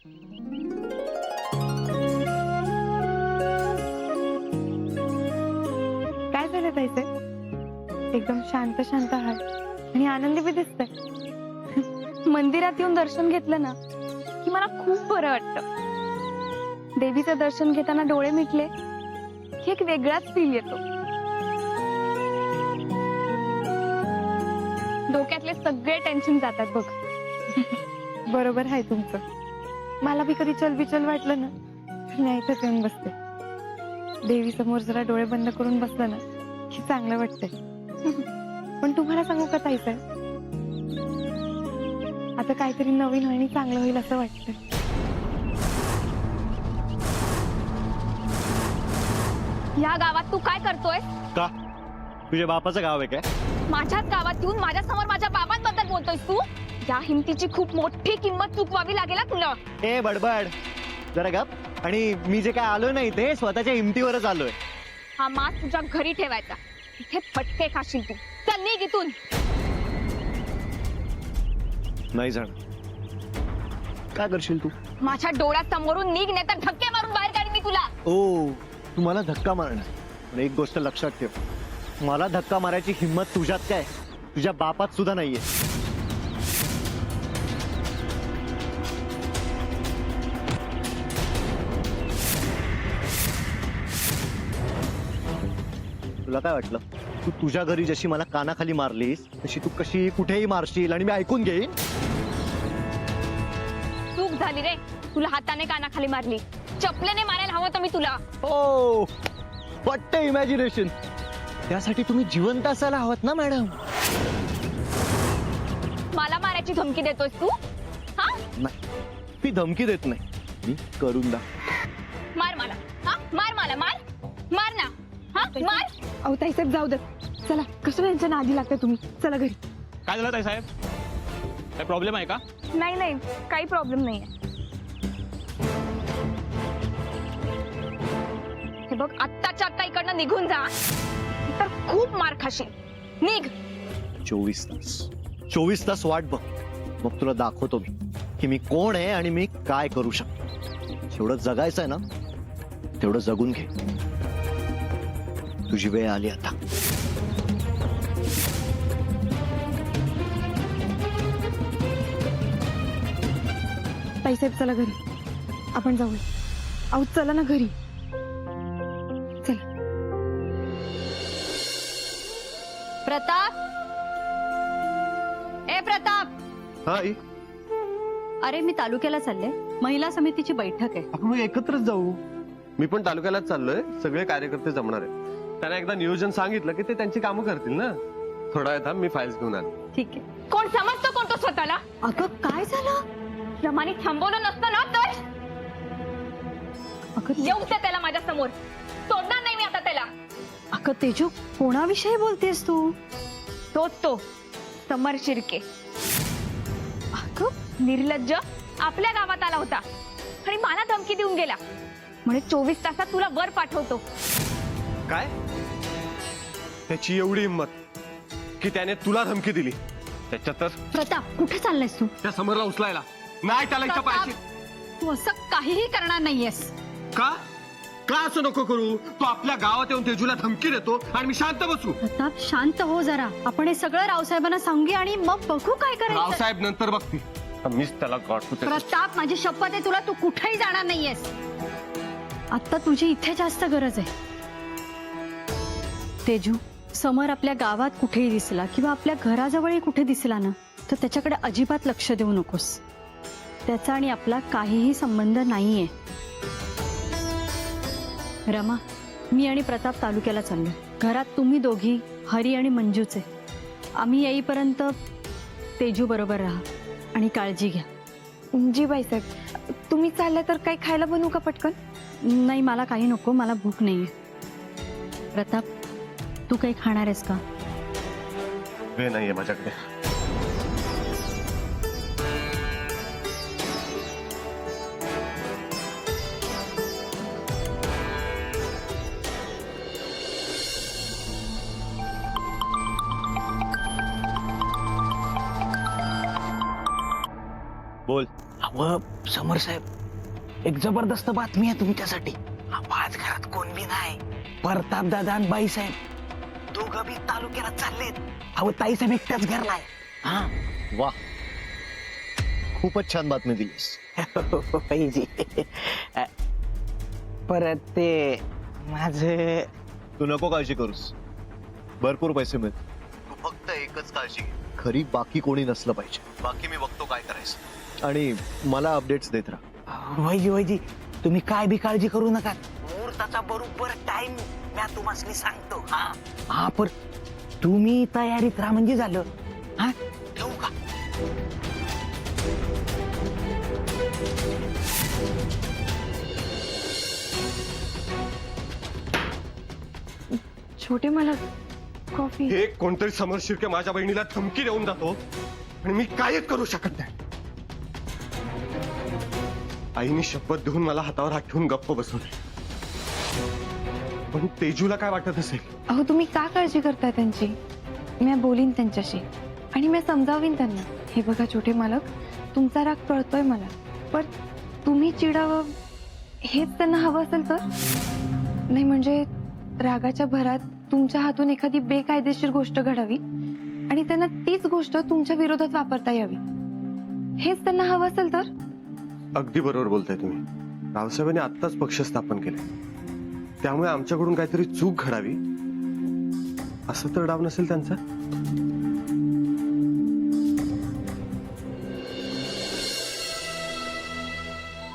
काय झालं ताईचे? एकदम शांत शांत आहात आणि आनंदी बी दिसतंय. मंदिरात येऊन दर्शन घेतलं ना की मला खूप बरं वाटतं. देवीचं दर्शन घेताना डोळे मिटले की एक वेगळाच फील येतो. डोक्यातले सगळे टेन्शन जातात बघ. बरोबर आहे तुमचं. मला बी कधी चलबिचल वाटलं ना तर मी इथंच येऊन बसते. देवी समोर जरा डोळे बंद करून बसलं ना की चांगलं वाटतंय. पण तुम्हाला सांगू का ताईसाहेब, आता काहीतरी नवीन आणि चांगलं होईल असं वाटतंय. या गावात तू काय करतोय? का तुझ्या बापाचं गाव आहे काय? माझ्याच गावात येऊन माझ्या समोर माझ्या बाबांबद्दल बोलतोयस तू? या हिमतीची खूप मोठी किंमत चुकवावी लागेल हा तुला. ए बडबड जरा गप. आणि मी जे काय आलोय ना इथे स्वतःच्या हिमतीवरच आलोय. हा मास तुझ्या घरी ठेवायचा. इथे फटके खाशील तू. चल निघ इथून. नाही जाणार. काय करशील तू? माझ्या डोळ्यासमोरून निघ, नाही तर धक्के मारून बाहेर काढीन मी तुला. ओ तू मला धक्का मारणार. पण एक गोष्ट लक्षात ठेव, मला धक्का मारायची हिंमत तुझ्यात काय तुझ्या बापात सुद्धा नाहीये. तुला काय वाटलं तू तुझ्या घरी जशी मला कानाखाली मारलीस तशी तू कशी कुठेही मारशील आणि मी ऐकून घेईन? चूक झाली रे. तुला हाताने कानाखाली मारली. चपलेने मारायला हवं होतं मी तुला. ओ पट्ट इमॅजिनेशन. त्यासाठी तुम्ही जिवंत असायला हवत ना मॅडम. मला मारायची धमकी देतोयस तू? हा नाही मी धमकी देत नाही, मी करून दा. मार मला. हा मार मला. मार मार ना. हा मार. अहो ताईसाहेब जाऊ दे. चला कशाला यांच्या नादी लागताय तुम्ही. चला घरी. काय झालं साहेब? काय प्रॉब्लेम आहे का? नाही नाही काही प्रॉब्लेम नाहीये. हे बघ आत्ताच्या आत्ता इकडनं निघून जा तर खूप मार खाशील. निघ. 24 तास वाट बघ. मग तुला दाखवतो मी की मी कोण आहे आणि मी काय करू शकतो. जेवढं जगायचं आहे ना तेवढं जगून घे. तुझी वेळ आली आता. ताईसाहेब चला घरी. आपण जाऊया. अहो चला ना घरी. चला. प्रताप. ए प्रताप. हाय. अरे मी तालुक्याला चालले. महिला समितीची बैठक आहे. आपण मग एकत्रच जाऊ. मी पण तालुक्यालाच चाललोय. सगळे कार्यकर्ते जमणार आहेत. त्यांना एकदा नियोजन सांगितलं की ते त्यांची कामं करतील ना. थोडा वेळ थांब, मी फाईल्स घेऊन आलो. ठीक आहे. कोण समजतो कोण तो स्वतःला? अगं काय झालं? रमाने थांबवलं नसतं ना तर येऊ दे त्याला माझ्या समोर. सोडणार नाही मी आता त्याला. अगं तेजू कोणाविषयी बोलतेस तू? तोच तो समर शिर्के. अगं निर्लज्ज आपल्या गावात आला होता आणि मला धमकी देऊन गेला. म्हणे 24 तासात तुला वर पाठवतो. काय? त्याची एवढी हिंमत की त्याने तुला धमकी दिली. त्याच्यात तर प्रताप कुठे चाललायस तू? त्या समोरला उचलायला नाही त्याला इच्छा प्रताप, पाहिजे. तू असं काहीही करणार नाहीयेस. का का असं नको करू? तो आपल्या गावात येऊन तेजूला धमकी देतो आणि मी शांत बसू? प्रताप शांत हो जरा. आपण हे सगळं रावसाहेबांना सांगूया आणि मग बघू काय करायचं. रावसाहेब नंतर बघतील. मीच त्याला गाठतो. प्रताप माझी शपथ आहे तुला, तू कुठेही जाणार नाहीयेस. आता तुझी इथे जास्त गरज आहे. तेजू समर आपल्या गावात कुठेही दिसला किंवा आपल्या घराजवळही कुठे दिसला ना तर त्याच्याकडे अजिबात लक्ष देऊ नकोस. त्याचा आणि आपला काहीही संबंध नाहीये. रमा, मी आणि प्रताप तालुक्याला चाललो. घरात तुम्ही दोघी, हरी आणि मंजूचे. आम्ही येईपर्यंत तेजू बरोबर राहा आणि काळजी घ्या. जी बाईसाहेब, तुम्ही चालल्या तर काही खायला बनवू का पटकन? नाही मला काही नको, मला भूक नाहीये. प्रताप तू काही खाणार आहेस का? वेळ नाहीये माझ्याकडे. बोल. अहो समर साहेब, एक जबरदस्त बातमी आहे तुमच्यासाठी. आज घरात कोण बी नाही. प्रताप दादा आणि बाई साहेब दोघं बी तालुक्याला चाललेत. अहो ताई साहेब एकट्याच घरला आहे. हा वा, खूपच छान बातमी दिलीस. पाहिजे. परत ते माझं तू नको काळजी करूस, भरपूर पैसे मिळतील. तू फक्त एकच काळजी घे, घरी बाकी कोणी नसलं पाहिजे. बाकी मी बघतो काय करायचं, आणि मला अपडेट्स देत राहा. वैजी तुम्ही काय बी काळजी करू नका. मुहूर्ताचा बरोबर टाइम मी तुम्हाला सांगतो. हा पर तुम्ही तयारीत राहा म्हणजे झालं. हा ठेवू का? छोटे मला कॉफी. हे कोणतरी समर शिर्के माझ्या बहिणीला धमकी देऊन जातो आणि मी कायच करू शकत नाही. आईने शपथ देऊन मला हातावर हात ठेवून गप्प बसवले. पण तेजूला काय वाटत असेल? अहो तुम्ही का काळजी करताय त्यांची? मी बोलीन त्यांच्याशी आणि मी समजावीन त्यांना. हे बघा छोटे मालक, तुमचा राग कळतोय मला, पण तुम्ही चिडावं हेच त्यांना हवं असेल तर नाही. म्हणजे रागाच्या भरात तुमच्या हातून एखादी बेकायदेशीर गोष्ट घडावी आणि त्यांना तीच गोष्ट तुमच्या विरोधात वापरता यावी, हेच त्यांना हवं असेल तर. अगदी बरोबर बोलताय तुम्ही. रावसाहेबांनी आत्ताच पक्ष स्थापन केले, त्यामुळे आमच्याकडून काहीतरी चूक घडावी असं तर डाव नसेल त्यांचा.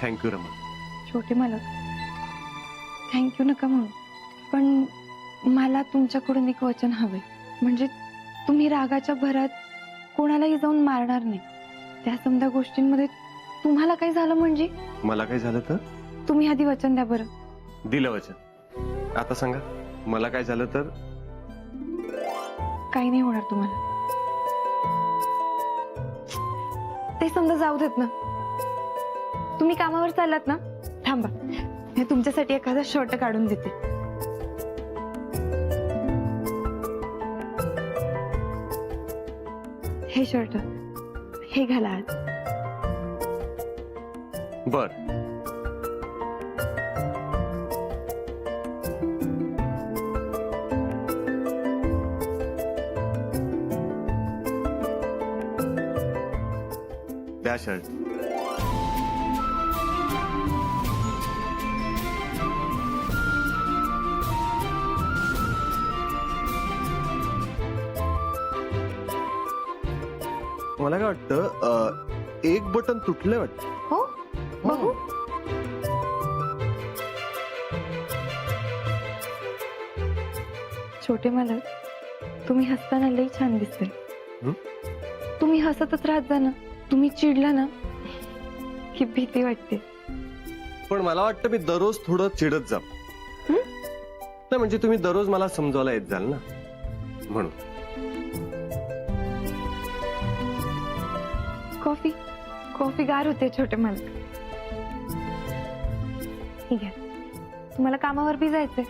थँक्यू रमा. छोटे मालक, थँक्यू नका म्हणून, पण मला तुमच्याकडून एक वचन हवंय. म्हणजे तुम्ही रागाच्या भरात कोणालाही जाऊन मारणार नाही. त्या समजा गोष्टींमध्ये तुम्हाला काही झालं म्हणजे मला काय झालं तर? तुम्ही आधी वचन द्या बरं. दिलं वचन. आता सांगा, मला काय झालं तर? काही नाही होणार तुम्हाला. ते समजा जाऊ देत ना. तुम्ही कामावर चाललात ना, थांबा, मी तुमच्यासाठी एखादा शर्ट काढून देते. हे शर्ट हे घाला आज. बर. द्या शर्ट. मला काय वाटतं, एक बटन तुटलंय वाटतं. हो, बघू. छोटे मालक, तुम्ही हसताना लई छान दिसते. हं? तुम्ही हसतच राहत जा ना. तुम्ही चिडला ना की भीती वाटते. पण मला वाटतं मी दररोज थोडं चिडत जा. हं? नाही म्हणजे तुम्ही दररोज मला समजावला येत जाल ना, म्हणून. कॉफी कॉफी गार होते छोटे मालक. ठीक आहे, तुम्हाला कामावर बी जायचंय.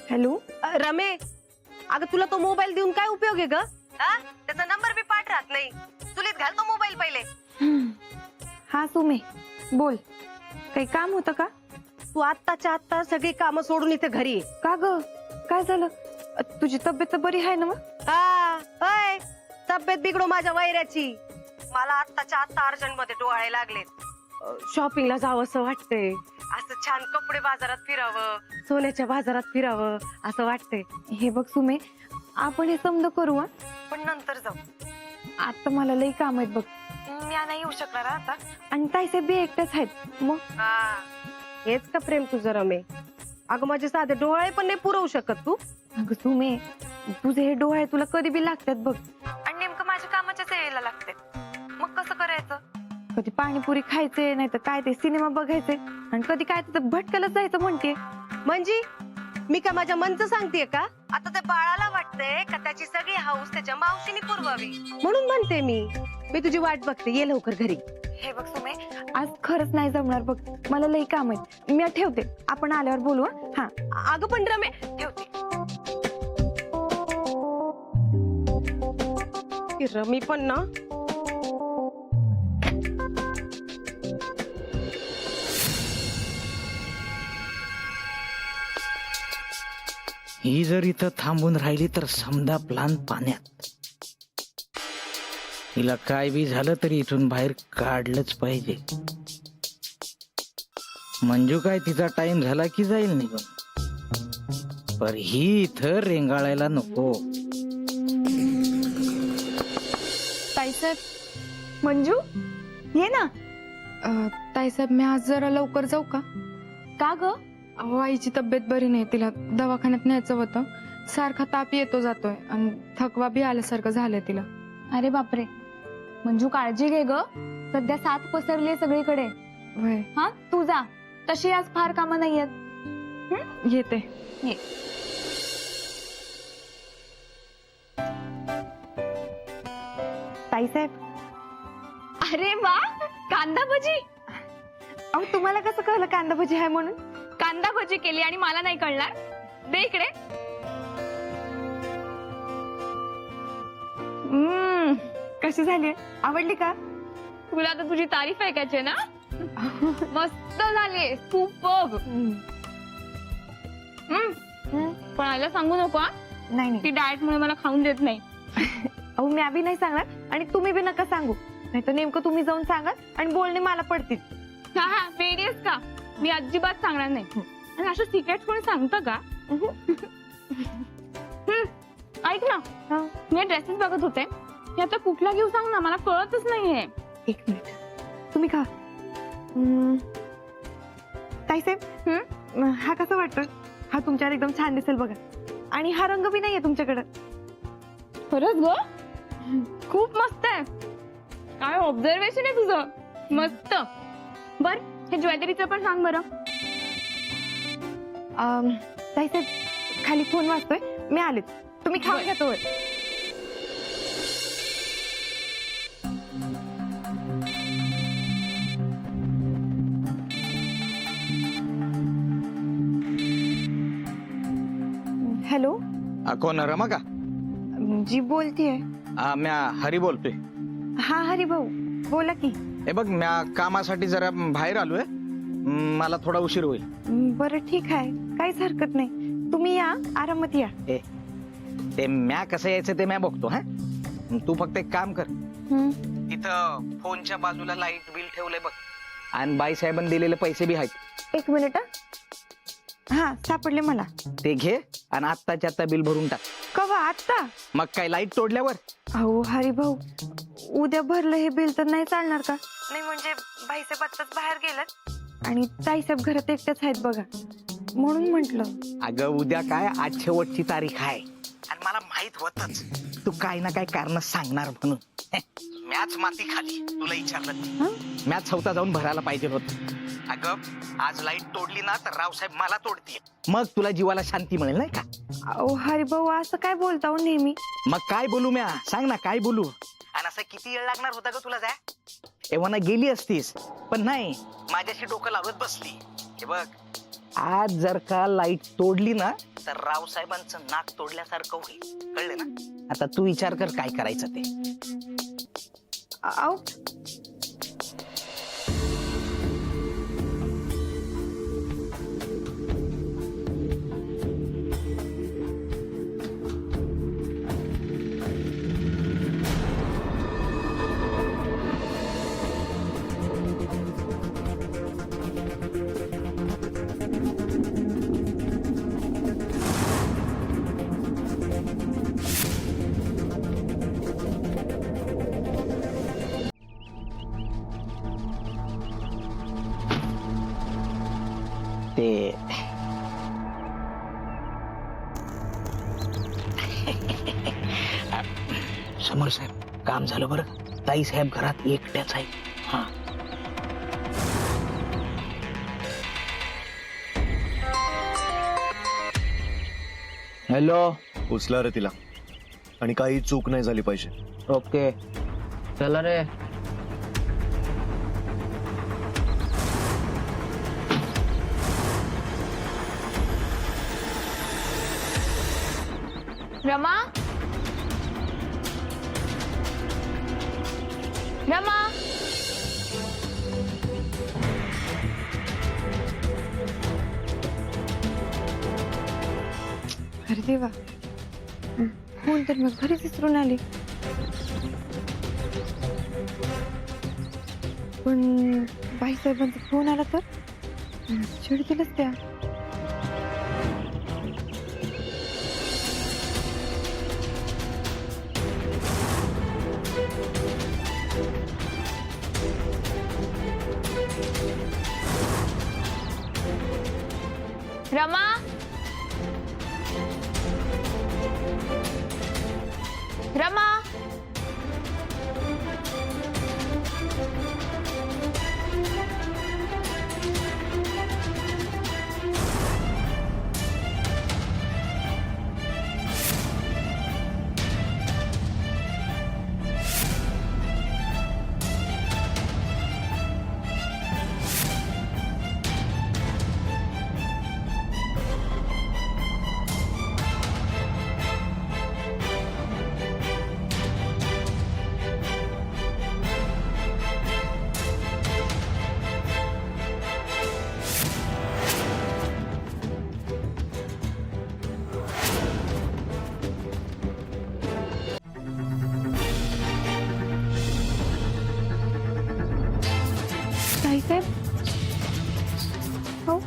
हॅलो. रमे, अगं तुला तो मोबाईल देऊन काय उपयोग आहे ग? त्याचा नंबर बी पाठ राहत नाही. चुलीत घाल तो मोबाईल पहिले. हा सुमे, बोल. काही काम होतं का? तू आत्ताच्या आत्ता सगळी कामं सोडून इथे घरी ये. का ग, काय झालं? तुझी तब्येत तर बरी आहे ना मग? होय, तब्येत बिघडो माझ्या वैऱ्याची. मला आत्ताच्या आत्ता अर्जंट मध्ये डोळे लागलेत. शॉपिंगला जावं असं वाटतंय. असं छान कपडे बाजारात फिरावं, सोन्याच्या बाजारात फिरावं असं वाटतंय. हे बघ सुमे, आपण हे समज करू, पण नंतर जाऊ. आता मला लई काम आहेत बघ. मी नाही येऊ शकणार आता. आणि ताईसाहेब बी एकटेच आहेत. मग हेच का प्रेम तुझं रमे? अगं माझे साधे डोळे पण नाही पुरवू शकत तू. अगं सुमे, तुझे हे डोळे तुला कधी बी लागतात बघ. आणि नेमकं माझ्या कामाच्याच वेळेला लागते. मग कसं करायचं? कधी पाणीपुरी खायचे, नाही तर काय ते सिनेमा बघायचे, आणि कधी काय तर भटक्यालाच जायचं म्हणते. म्हणजे मी का माझ्या मनचं सांगतेय का? आता त्या बाळाला वाटतंय का त्याची सगळी हाऊस त्याच्या मावशीने पुरवावी, म्हणून म्हणते मी तुझी वाट बघते, ये लवकर घरी. हे बघ सुमे, आज खरंच नाही जमणार बघ, मला लई काम आहे. मी ठेवते, आपण आल्यावर बोलू. हा अगं पण रमे, ठेवते. ती रमी पण ना, ही जर इथं थांबून राहिली तर समजा प्लान पाण्यात. हिला काय बी झालं तरी इथून बाहेर काढलंच पाहिजे. मंजू काय तिचा टाइम झाला की जाईल निघून, पर ही इथं रेंगाळायला नको. ताईसाहेब, मंजू ये ना. ताईसाहेब, मी आज जरा लवकर जाऊ का? का ग? अहो, आईची तब्येत बरी नाही, तिला दवाखान्यात न्यायचं होतं. सारखा ताप येतो जातोय आणि थकवा बी आल्यासारखं झालंय तिला. अरे बापरे, मंजू काळजी घे ग, सध्या साथ पसरली सगळीकडे. वय, हा तू जा, तशी आज फार कामं नाहीयेत. येते. ये. ताईसाहेब, अरे वा, कांदा भजी. अहो तुम्हाला कसं कळलं कांदा भजी आहे म्हणून? कांदा भजी केली आणि मला नाही कळणार? दे इकडे. कशी झाली, आवडली का? तुला तर तुझी तारीफ ऐकायची ना. मस्त झाली, सुपर्ब. पण आईला सांगू नको हा. नाही नाही. ती डाएट मुळे मला खाऊन देत नाही. अहो मी बी नाही सांगणार आणि तुम्ही बी नका सांगू, नाही तर नेमकं तुम्ही जाऊन सांगा आणि बोलणे मला पडतील. हा वेडी आहेस का? मी अजिबात सांगणार नाही. आणि असं सिक्रेट कोणी सांगतं का? ऐक ना, मी ड्रेसेस बघत होते, मी आता कुठला घेऊ सांग ना, मला कळतच नाहीये. एक मिनिट, तुम्ही खा. ताईसाहेब, हा कसा वाटतोय? हा तुमच्यावर एकदम छान दिसेल बघा. आणि हा रंग बी नाहीये तुमच्याकडे. खरंच ग, खूप मस्त आहे. काय ऑब्झर्वेशन आहे तुझं, मस्त. बर, हे ज्वेलरीचं पण सांग बरं. ताईसाहेब, खाली फोन वाजतोय, मी आले, तुम्ही खाऊन घ्या तोवर. हॅलो, कोण रमा का? जी बोलतीये. म्या हरी बोलतोय. हा हरी भाऊ, बोला की. हे बघ, म्या कामासाठी जरा बाहेर आलोय, मला थोडा उशीर होईल. बरं ठीक आहे, काहीच हरकत नाही, तुम्ही या, आरामात या. ते म्या कसं यायचं ते म्या बघतो. हा, तू फक्त एक काम कर, तिथं फोनच्या बाजूला लाईट बिल ठेवलंय बघ, आणि बाई साहेबांनी दिलेले पैसे बी आहेत. एक मिनिट. हा, सापडले मला. ते घे आणि आत्ताच्या आत्ता बिल भरून टाक. कवा? आत्ता? मग काय लाईट तोडल्यावर? अहो हरी भाऊ, उद्या भरलं हे बिल तर नाही चालणार का? नाही म्हणजे भाईसाहेब आत्ताच बाहेर गेलात आणि ताईसाहेब घरात एकट्याच आहेत बघा, म्हणून म्हंटल. अगं उद्या काय, आज शेवटची तारीख आहे आणि मला माहित होतच तू काय ना काय कारण सांगणार म्हणून. मॅच माती खाली, तुला विचारलं, मॅच स्वतः जाऊन भरायला पाहिजे होत. अगं आज लाईट तोडली ना तर रावसाहेब मला तोडतीये, मग तुला जीवाला शांती मिळेल नाही का? अहो हरी भाऊ, असं काय बोलता हो नेहमी? मग काय बोलू म्या, सांग ना काय बोलू? आणि असं किती वेळ लागणार होता ग तुला? एव्हा गेली असतीस, पण नाही, माझ्याशी डोकं लावत बसली. हे बघ, आज जर का लाईट तोडली ना तर रावसाहेबांचं नाक तोडल्यासारखं होईल, कळलं ना? आता तू विचार कर काय करायचं ते. अहो ते समोर साहेब, काम झालं बरं. ताई साहेब घरात एकट्याच आहे. हा, हॅलो. उचला रे तिला आणि काही चूक नाही झाली पाहिजे. ओके. चला रे. रमा रमा अरे देवा, फोन तर मग घरीच विसरून आली. पण बाईसाहेबांचा फोन आला तर चिडतीलच त्या. रमा रमा बाईसाहेब, हो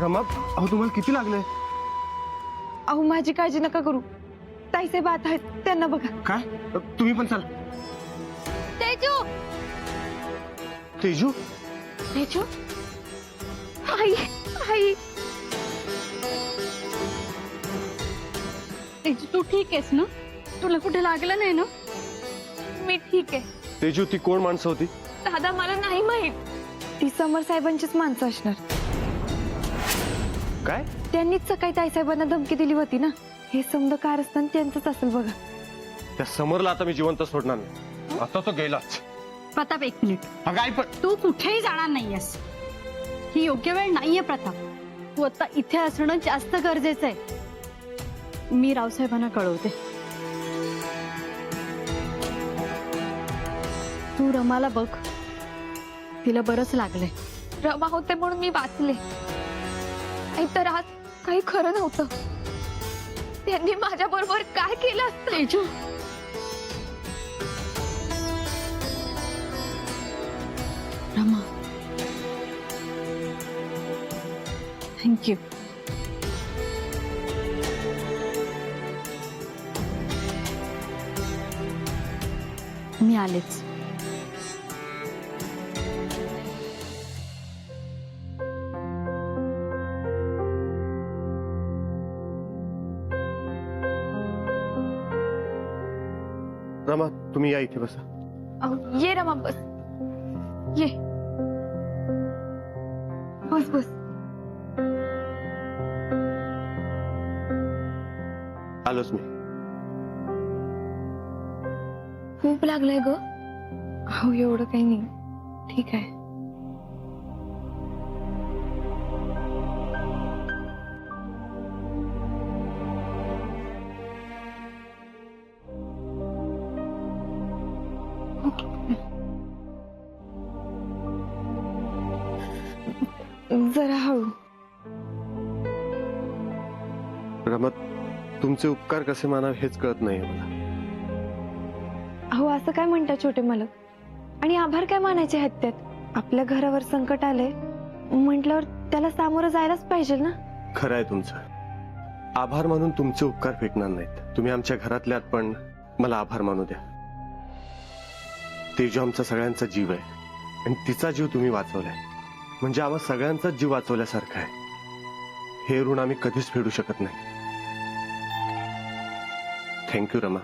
रमा, अहो तुम्हाला किती लागले? अहो माझी काळजी नका करू. ताईसाहेब आत आहेत, त्यांना बघा. काय? तुम्ही पण चला. तेजू तेजू, तेजू, आई आई. तेजू, तू ठीक आहेस ना? तुला कुठे लागलं नाही ना? मी ठीक आहे. तेजू ती कोण माणसं होती? दादा मला नाही माहित. ती समर साहेबांचीच माणसं असणार. काय? त्यांनीच सकाळी ताईसाहेबांना धमकी दिली होती ना. हे समजा कारस्थान त्यांचंच असेल बघा. त्या समरला आता मी जिवंत सोडणार नाही. आता तो गेलाच. प्रताप, एक मिनिट. अगं आई पण. तू कुठेही जाणार नाहीयेस. ही योग्य वेळ नाहीये प्रताप. तू आता इथे असणं जास्त गरजेचं आहे. मी रावसाहेबांना कळवते. तू रमाला बघ, तिला बरंच लागलंय. रमा होते म्हणून मी वाचले. तर आज काही खरं नव्हतं. त्यांनी माझ्या बरोबर काय केलं असतं? तेजू रमा थँक्यू. मी आलेच. रमा तुम्ही या इथे बसा. अहो, ये रमा बस. ये बस बस. आलोच मी. खूप लागलंय ग. हो एवढं काही नाही, ठीक आहे. जरा हळू. रमा तुमचे उपकार कसे मानावे हेच कळत नाहीये मला. अहो असं काय म्हणता छोटे मालक, आणि आभार काय मानायचे आहेत त्यात? आपल्या घरावर संकट आले म्हटल्यावर त्याला सामोरं जायलाच पाहिजे ना. खरं आहे तुमचं. आभार मानून तुमचे उपकार फेकणार नाहीत. तुम्ही आमच्या घरातल्यात, पण मला आभार मानू द्या. तेजू आमचा सगळ्यांचा जीव आहे आणि तिचा जीव तुम्ही वाचवलाय म्हणजे आम्हा सगळ्यांचाच जीव वाचवल्यासारखा आहे. हे ऋण आम्ही कधीच फेडू शकत नाही. थँक्यू रमा.